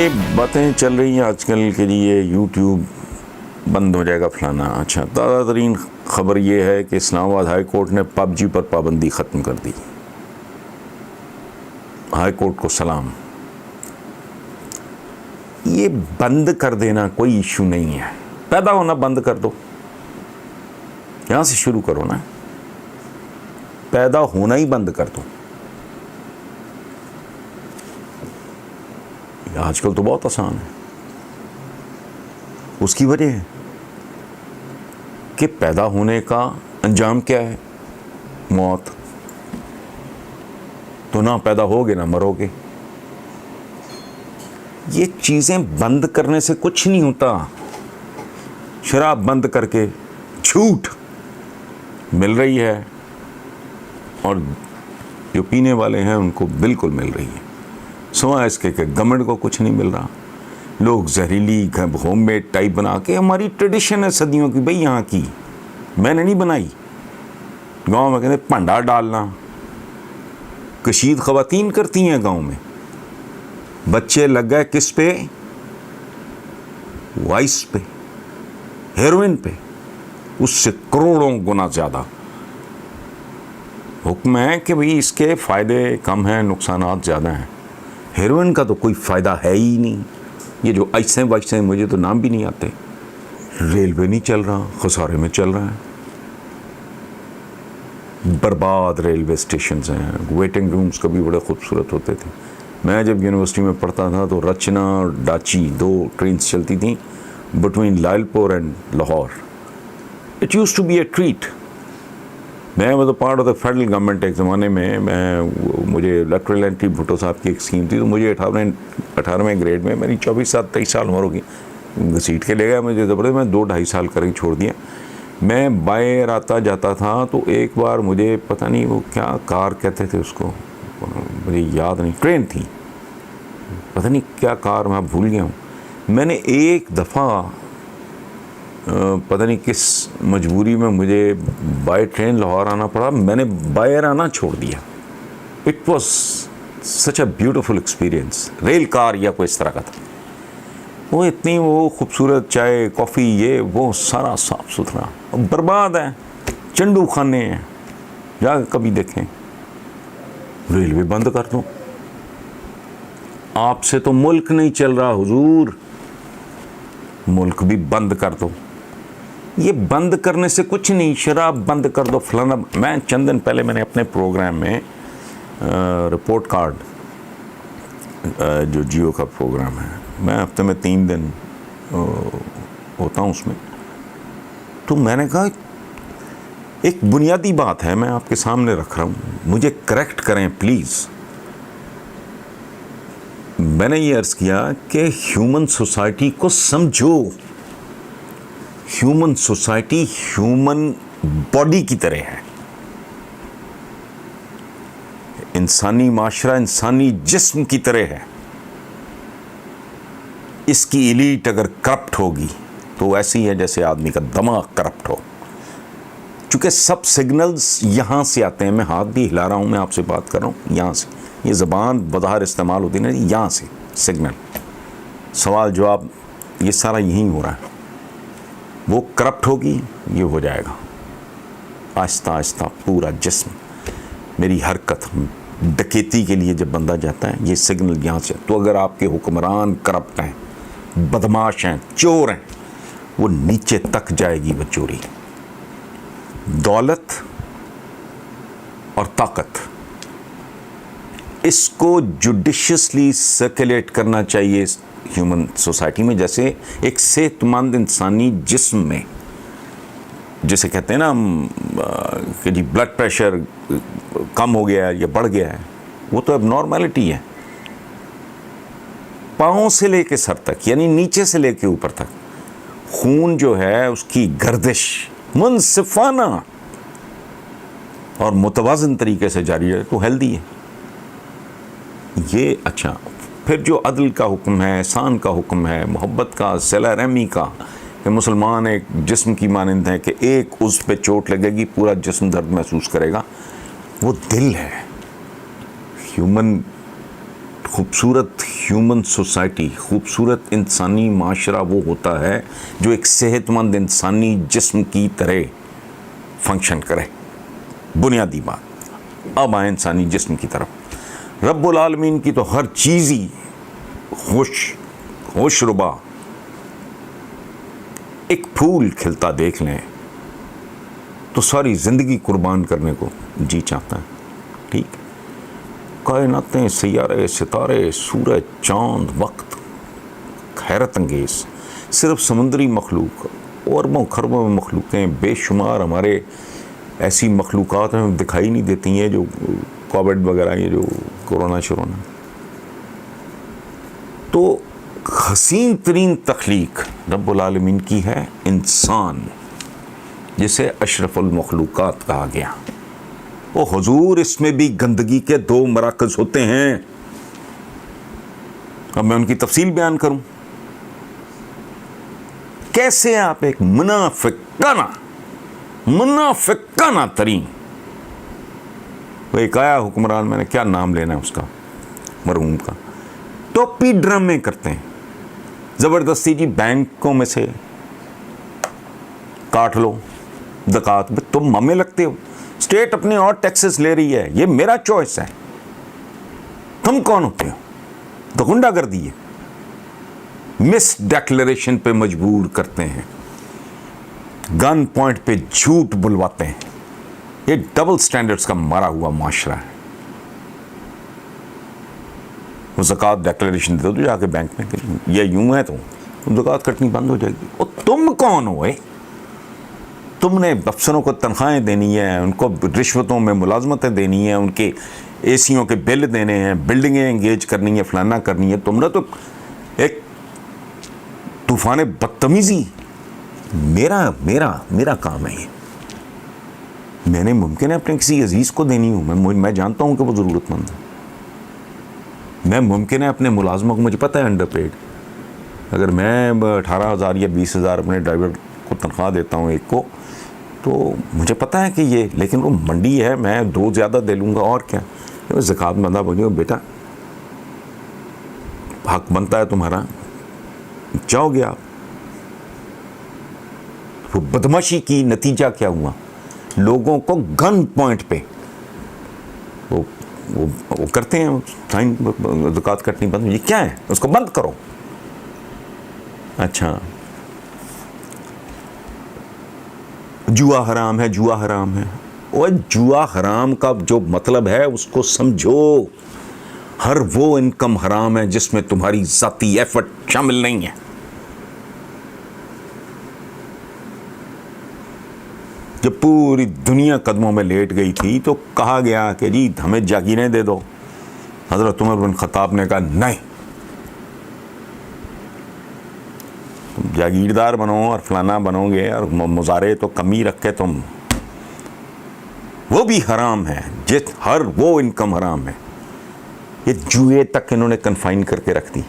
یہ باتیں چل رہی ہیں آج کل کہ جی یہ یوٹیوب بند ہو جائے گا فلانا. اچھا، تازہ ترین خبر یہ ہے کہ اسلام آباد ہائی کورٹ نے پب جی پر پابندی ختم کر دی. ہائی کورٹ کو سلام. یہ بند کر دینا کوئی ایشو نہیں ہے، پیدا ہونا بند کر دو، یہاں سے شروع کرو نا، پیدا ہونا ہی بند کر دو. آج کل تو بہت آسان ہے. اس کی وجہ ہے کہ پیدا ہونے کا انجام کیا ہے؟ موت. تو نہ پیدا ہوگے نہ مرو گے. یہ چیزیں بند کرنے سے کچھ نہیں ہوتا. شراب بند کر کے جھوٹ مل رہی ہے، اور جو پینے والے ہیں ان کو بالکل مل رہی ہے، سوائے اس کے کہ گورنمنٹ کو کچھ نہیں مل رہا. لوگ زہریلی ہوم میڈ ٹائپ بنا کے، ہماری ٹریڈیشن ہے صدیوں کی بھئی، یہاں کی میں نے نہیں بنائی. گاؤں میں کہتے پنڈا ڈالنا کشید خواتین کرتی ہیں گاؤں میں. بچے لگ گئے کس پہ؟ وائس پہ، ہیروئن پہ. اس سے کروڑوں گنا زیادہ. حکم ہے کہ بھئی اس کے فائدے کم ہیں، نقصانات زیادہ ہیں. ہیروئن کا تو کوئی فائدہ ہے ہی نہیں. یہ جو ایسے ویسے مجھے تو نام بھی نہیں آتے. ریلوے نہیں چل رہا، خسارے میں چل رہا ہے. برباد ریلوے اسٹیشنز ہیں. ویٹنگ رومز کبھی بڑے خوبصورت ہوتے تھے. میں جب یونیورسٹی میں پڑھتا تھا تو رچنا اور ڈاچی 2 ٹرینز چلتی تھیں between Lyallpur and Lahore. It used to be a treat. میں وہ تو part of the federal government. ایک زمانے میں مجھے الیکٹرل انٹری بھٹو صاحب کی ایک اسکیم تھی، تو مجھے 18ویں گریڈ میں، میری 23 سال عمر ہوگی، گھسیٹ کے لے گیا مجھے زبردست. میں 2-2.5 سال کر کے چھوڑ دیا. میں باہر آتا جاتا تھا تو ایک بار مجھے پتہ نہیں وہ کیا کار کہتے تھے اس کو، مجھے یاد نہیں، ٹرین تھی، پتہ نہیں کیا کار، میں بھول گیا ہوں. میں نے ایک دفعہ پتہ نہیں کس مجبوری میں مجھے بائی ٹرین لاہور آنا پڑا. میں نے باہر آنا چھوڑ دیا. It was such a beautiful experience. ریل کار یا کوئی اس طرح کا تھا. وہ اتنی وہ خوبصورت چائے کافی، یہ وہ سارا صاف ستھرا. برباد ہے، چنڈو خانے ہیں. جا کبھی دیکھیں. ریلوے بند کر دو. آپ سے تو ملک نہیں چل رہا حضور، ملک بھی بند کر دو. یہ بند کرنے سے کچھ نہیں. شراب بند کر دو، فلانا. میں چند دن پہلے میں نے اپنے پروگرام میں رپورٹ کارڈ، جو جیو کا پروگرام ہے، میں ہفتے میں 3 دن ہوتا ہوں اس میں، تو میں نے کہا ایک بنیادی بات ہے، میں آپ کے سامنے رکھ رہا ہوں، مجھے کریکٹ کریں پلیز. میں نے یہ عرض کیا کہ ہیومن سوسائٹی کو سمجھو. ہیومن سوسائٹی ہیومن باڈی کی طرح ہے. انسانی معاشرہ انسانی جسم کی طرح ہے. اس کی ایلیٹ اگر کرپٹ ہوگی تو ایسی ہے جیسے آدمی کا دماغ کرپٹ ہو. چونکہ سب سگنلز یہاں سے آتے ہیں. میں ہاتھ بھی ہلا رہا ہوں، میں آپ سے بات کر رہا ہوں یہاں سے. یہ زبان بظاہر استعمال ہوتی ہے نا، یہاں سے سگنل، سوال جواب، یہ سارا یہیں ہو رہا ہے. وہ کرپٹ ہوگی، یہ ہو جائے گا آہستہ آہستہ پورا جسم. میری حرکت ڈکیتی کے لیے جب بندہ جاتا ہے، یہ سگنل یہاں سے. تو اگر آپ کے حکمران کرپٹ ہیں، بدماش ہیں، چور ہیں، وہ نیچے تک جائے گی وہ چوری. دولت اور طاقت، اس کو جوڈیشیسلی سرکولیٹ کرنا چاہیے ہیومن سوسائٹی میں. جیسے ایک صحت مند انسانی جسم میں، جیسے کہتے ہیں نا ہم کہ جی بلڈ پریشر کم ہو گیا ہے یا بڑھ گیا ہے، وہ تو اب نارملٹی ہے. پاؤں سے لے کے سر تک، یعنی نیچے سے لے کے اوپر تک، خون جو ہے اس کی گردش منصفانہ اور متوازن طریقے سے جاری رہے تو ہیلدی ہے. یہ اچھا. پھر جو عدل کا حکم ہے، احسان کا حکم ہے، محبت کا، صلہ رحمی کا، کہ مسلمان ایک جسم کی مانند ہے کہ ایک عضو پہ چوٹ لگے گی پورا جسم درد محسوس کرے گا. وہ دل ہے. ہیومن خوبصورت ہیومن سوسائٹی، خوبصورت انسانی معاشرہ وہ ہوتا ہے جو ایک صحت مند انسانی جسم کی طرح فنکشن کرے. بنیادی بات. اب آئے انسانی جسم کی طرف. رب العالمین کی تو ہر چیز ہی ہوش ربا. ایک پھول کھلتا دیکھ لیں تو ساری زندگی قربان کرنے کو جی چاہتا ہے. ٹھیک. کائناتیں، سیارے، ستارے، سورج، چاند، وقت، حیرت انگیز. صرف سمندری مخلوق، اربوں خربوں میں مخلوقیں، بے شمار ہمارے ایسی مخلوقات ہمیں دکھائی نہیں دیتی ہیں جو کووڈ وغیرہ، یہ جو کورونا شرونا. تو حسین ترین تخلیق رب العالمین کی ہے انسان، جسے اشرف المخلوقات کہا گیا. وہ حضور اس میں بھی گندگی کے 2 مراکز ہوتے ہیں. اب میں ان کی تفصیل بیان کروں. کیسے آپ ایک منافقانہ ترین، وہ ایک آیا حکمران، میں نے کیا نام لینا ہے اس کا، مرحوم کا، ٹوپی ڈرامے کرتے ہیں زبردستی. جی بینکوں میں سے کاٹ لو زکوٰۃ، تم ہمیں لگتے ہو. اسٹیٹ اپنی اور ٹیکسز لے رہی ہے، یہ میرا چوائس ہے. تم کون ہوتے ہو؟ تو غنڈہ گردی ہے. مس ڈیکلیریشن پہ مجبور کرتے ہیں، گن پوائنٹ پہ جھوٹ بلواتے ہیں. یہ ڈبل سٹینڈرڈز کا مارا ہوا معاشرہ ہے. وہ زکوٰۃ ڈیکلیریشن دے دو تو جا کے بینک میں، یہ یوں ہے تو زکوٰۃ کٹنی بند ہو جائے گی. اور تم کون ہو؟ تم نے افسروں کو تنخواہیں دینی ہے، ان کو رشوتوں میں ملازمتیں دینی ہیں، ان کے اے سیوں کے بل دینے ہیں، بلڈنگیں انگیج کرنی ہے، فلانا کرنی ہے. تم نے تو ایک طوفان بدتمیزی. میرا کام ہے یہ. میں نے ممکن ہے اپنے کسی عزیز کو دینی ہوں، میں جانتا ہوں کہ وہ ضرورت مند ہے. میں ممکن ہے اپنے ملازموں کو، مجھے پتہ ہے انڈر پیڈ، اگر میں 18,000 یا 20,000 اپنے ڈرائیور کو تنخواہ دیتا ہوں ایک کو، تو مجھے پتہ ہے کہ یہ، لیکن وہ منڈی ہے، میں 2 زیادہ دے لوں گا اور کیا. زکوٰۃ بندہ بولے بیٹا حق بنتا ہے تمہارا، جاؤ گے آپ. وہ بدماشی کی نتیجہ کیا ہوا؟ لوگوں کو گن پوائنٹ پہ وہ کرتے ہیں سائن، زکوٰۃ کٹنی بند. یہ کیا ہے؟ اس کو بند کرو. اچھا جوا حرام ہے، جوا حرام ہے. وہ جوا حرام کا جو مطلب ہے اس کو سمجھو. ہر وہ انکم حرام ہے جس میں تمہاری ذاتی ایفرٹ شامل نہیں ہے. جب پوری دنیا قدموں میں لیٹ گئی تھی تو کہا گیا کہ جی ہمیں جاگیریں دے دو. حضرت عمر بن خطاب نے کہا نہیں، تم جاگیردار بنو اور فلانا بنو گے اور مظاہرے تو کمی رکھ کے تم، وہ بھی حرام ہے. ہر وہ انکم حرام ہے. یہ جوئے تک انہوں نے کنفائن کر کے رکھ دی.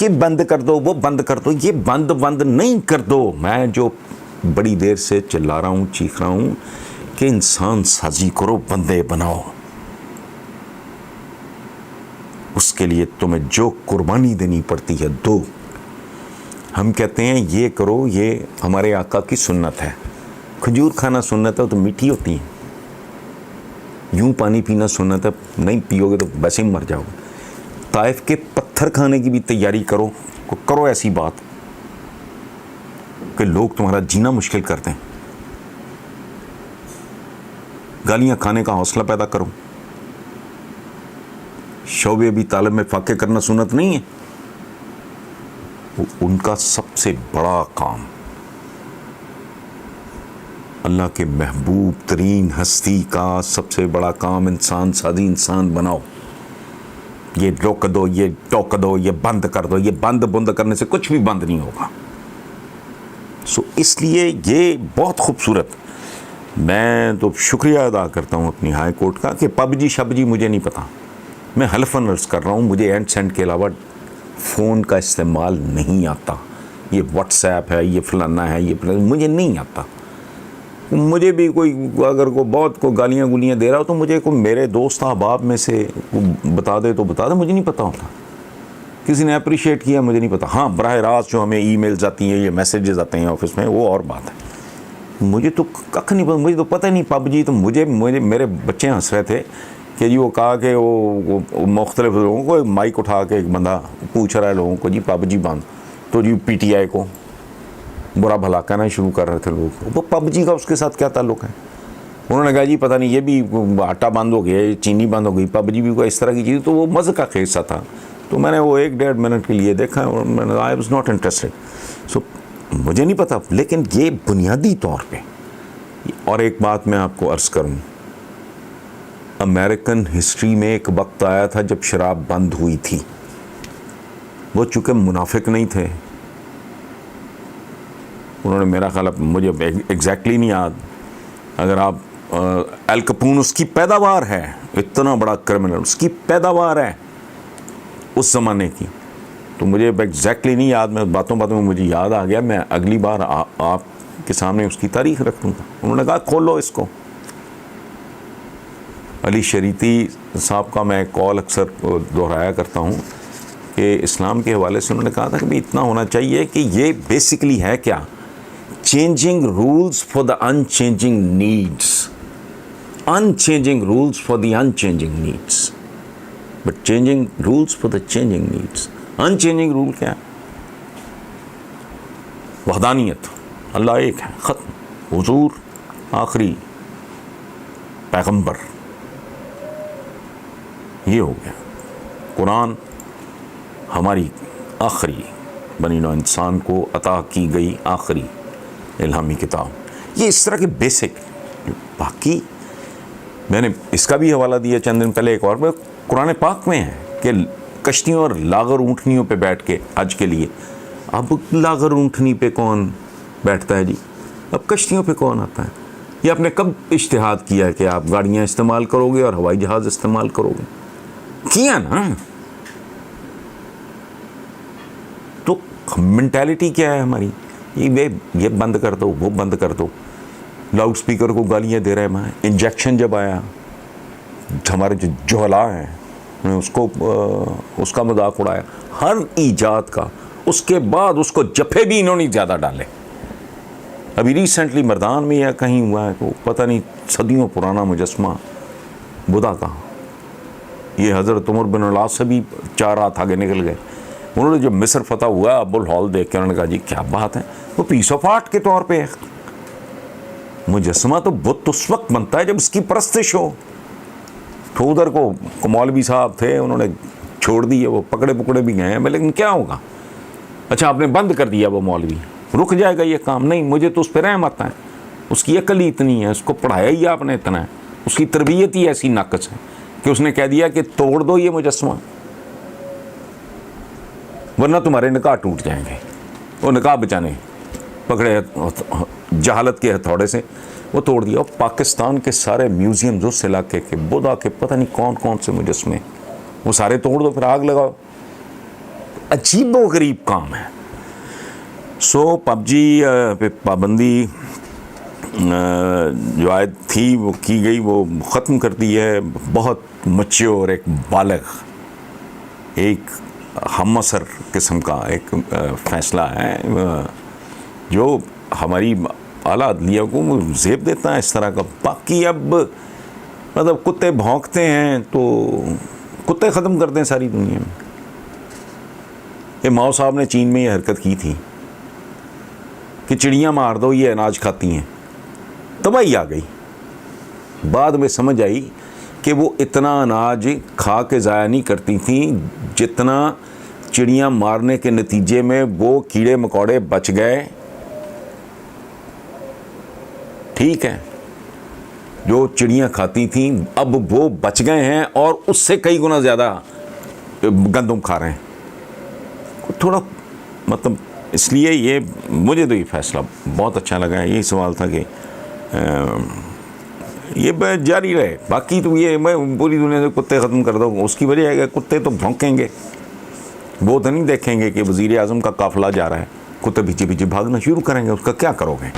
یہ بند کر دو، وہ بند کر دو. یہ بند نہیں کر دو. میں جو بڑی دیر سے چلا رہا ہوں، چیخ رہا ہوں کہ انسان سازی کرو، بندے بناؤ. اس کے لیے تمہیں جو قربانی دینی پڑتی ہے دو. ہم کہتے ہیں یہ کرو، یہ ہمارے آقا کی سنت ہے. کھجور کھانا سنت ہے تو میٹھی ہوتی ہیں. یوں پانی پینا سنت ہے، نہیں پیو گے تو ویسے ہی مر جاؤ گے. طائف کے پتھر کھانے کی بھی تیاری کرو ایسی بات کہ لوگ تمہارا جینا مشکل کر دیں. گالیاں کھانے کا حوصلہ پیدا کرو. شعبے ابی طالب میں فاقے کرنا سنت نہیں ہے. ان کا سب سے بڑا کام، اللہ کے محبوب ترین ہستی کا سب سے بڑا کام انسان سازی، انسان بناؤ. یہ روک دو، یہ ٹوک دو، یہ بند کر دو. یہ بند کرنے سے کچھ بھی بند نہیں ہوگا. اس لیے یہ بہت خوبصورت. میں تو شکریہ ادا کرتا ہوں اپنی ہائی کورٹ کا کہ پب جی شب جی مجھے نہیں پتا. میں حلفاً عرض کر رہا ہوں، مجھے اینڈ سینڈ کے علاوہ فون کا استعمال نہیں آتا. یہ واٹس ایپ ہے، یہ فلانا ہے، یہ فلانا، مجھے نہیں آتا. مجھے بھی کوئی اگر کوئی بہت کوئی گالیاں گولیاں دے رہا ہو تو مجھے کوئی میرے دوست احباب میں سے بتا دے تو بتا دے, مجھے نہیں پتہ ہوتا. کسی نے اپریشیٹ کیا مجھے نہیں پتہ. ہاں براہ راست جو ہمیں ای میلز آتی ہیں, یہ میسیجز آتے ہیں آفس میں, وہ اور بات ہے. مجھے تو ککھ نہیں پتہ, مجھے تو پتہ ہی نہیں پب جی. تو مجھے میرے بچے ہنس رہے تھے کہ جی وہ کہا کہ وہ مختلف لوگوں کو مائک اٹھا کے ایک بندہ پوچھ رہا ہے لوگوں کو جی پب جی بند, تو جی پی ٹی آئی کو برا بھلا کہنا شروع کر رہے تھے لوگ. وہ پب جی کا اس کے ساتھ کیا تعلق ہے؟ انہوں نے کہا جی پتہ نہیں یہ بھی آٹا بند ہو گیا, چینی بند ہو گئی, پب جی بھی کوئی اس طرح کی چیز. تو وہ مزے کا قصہ تھا. تو میں نے وہ 1-1.5 منٹ کے لیے دیکھا اور میں نے آئی واز ناٹ انٹرسٹڈ. سو مجھے نہیں پتہ, لیکن یہ بنیادی طور پہ. اور ایک بات میں آپ کو عرض کروں, امریکن ہسٹری میں ایک وقت آیا تھا جب شراب بند ہوئی تھی. وہ چونکہ منافق نہیں تھے, انہوں نے میرا خیال, مجھے ایگزیکٹلی نہیں یاد, اگر آپ ایل کپون اس کی پیداوار ہے, اتنا بڑا کرمنل, اس کی پیداوار ہے اس زمانے کی. تو مجھے ایگزیکٹلی نہیں یاد, میں باتوں میں مجھے یاد آ گیا. میں اگلی بار آپ کے سامنے اس کی تاریخ رکھ دوں گا. انہوں نے کہا کھولو اس کو. علی شریعتی صاحب کا میں کال اکثر دہرایا کرتا ہوں کہ اسلام کے حوالے سے انہوں نے کہا تھا کہ اتنا ہونا چاہیے کہ یہ بیسکلی ہے کیا, changing rules for the unchanging needs, unchanging rules for the unchanging needs, but changing rules for the changing needs. Unchanging rule کیا ہے؟ وحدانیت, اللہ ایک ہے, ختم. حضور آخری پیغمبر, یہ ہو گیا. قرآن ہماری آخری بنی نوع انسان کو عطا کی گئی آخری الہامی کتاب. یہ اس طرح کے بیسک. باقی میں نے اس کا بھی حوالہ دیا چند دن پہلے ایک اور, قرآن پاک میں ہے کہ کشتیوں اور لاغر اونٹنیوں پہ بیٹھ کے حج کے لیے. اب لاغر اونٹنی پہ کون بیٹھتا ہے جی؟ اب کشتیوں پہ کون آتا ہے؟ یہ آپ نے کب اجتہاد کیا ہے کہ آپ گاڑیاں استعمال کرو گے اور ہوائی جہاز استعمال کرو گے؟ کیا نا. تو مینٹیلٹی کیا ہے ہماری, یہ بند کر دو, وہ بند کر دو. لاؤڈ سپیکر کو گالیاں دے رہے ہیں. انجیکشن جب آیا, ہمارے جو جوہلا ہیں اس کا مذاق اڑایا, ہر ایجاد کا. اس کے بعد اس کو جپے بھی انہوں نے زیادہ ڈالے. ابھی ریسنٹلی مردان میں یا کہیں ہوا ہے تو پتہ نہیں صدیوں پرانا مجسمہ بدھا کا, یہ حضرت عمر بن العاص سے بھی 4 رات آگے نکل گئے. انہوں نے جب مصر فتح ہوا, ابو الہول دیکھ کے انہوں نے کہا جی کیا بات ہے. وہ پیس آف آرٹ کے طور پہ مجسمہ تو بت اس وقت بنتا ہے جب اس کی پرستش ہو. تو ادھر کو مولوی صاحب تھے, انہوں نے چھوڑ دی ہے, وہ پکڑے بھی گئے ہیں, لیکن کیا ہوگا. اچھا آپ نے بند کر دیا, وہ مولوی رک جائے گا یہ کام؟ نہیں, مجھے تو اس پہ رحم آتا ہے. اس کی عقل ہی اتنی ہے, اس کو پڑھایا ہی آپ نے اتنا ہے, اس کی تربیت ہی ایسی ناقص ہے کہ اس نے کہہ دیا کہ توڑ دو یہ مجسمہ ورنہ تمہارے نکاح ٹوٹ جائیں گے. وہ نکاح بچانے پکڑے جہالت کے ہتھوڑے سے وہ توڑ دیا. اور پاکستان کے سارے میوزیمز اس علاقے کے بدھا کے پتہ نہیں کون کون سے مجسمے, وہ سارے توڑ دو, پھر آگ لگاؤ. عجیب و غریب کام ہے. سو پب جی پہ پابندی جو آیت تھی وہ کی گئی, وہ ختم کر دی ہے. بہت مچیور, ایک بالغ, ایک ہم عصر قسم کا ایک فیصلہ ہے جو ہماری اعلیٰ عدلیہ کو زیب دیتا ہے اس طرح کا. باقی اب مطلب کتے بھونکتے ہیں تو کتے ختم کر دیں ساری دنیا میں. یہ ماؤ صاحب نے چین میں یہ حرکت کی تھی کہ چڑیاں مار دو یہ اناج کھاتی ہیں, تباہی آ گئی. بعد میں سمجھ آئی کہ وہ اتنا اناج کھا کے ضائع نہیں کرتی تھیں جتنا چڑیاں مارنے کے نتیجے میں وہ کیڑے مکوڑے بچ گئے. ٹھیک ہے, جو چڑیاں کھاتی تھیں اب وہ بچ گئے ہیں اور اس سے کئی گنا زیادہ گندم کھا رہے ہیں. تھوڑا مطلب اس لیے یہ مجھے تو یہ فیصلہ بہت اچھا لگا ہے. یہی سوال تھا کہ یہ جاری رہے. باقی تو یہ میں پوری دنیا سے کتے ختم کر دوں, اس کی وجہ ہے کہ کتے تو بھونکیں گے, وہ تو نہیں دیکھیں گے کہ وزیر اعظم کا قافلہ جا رہا ہے, کتے پیچھے پیچھے بھاگنا شروع کریں گے, اس کا کیا کرو گے.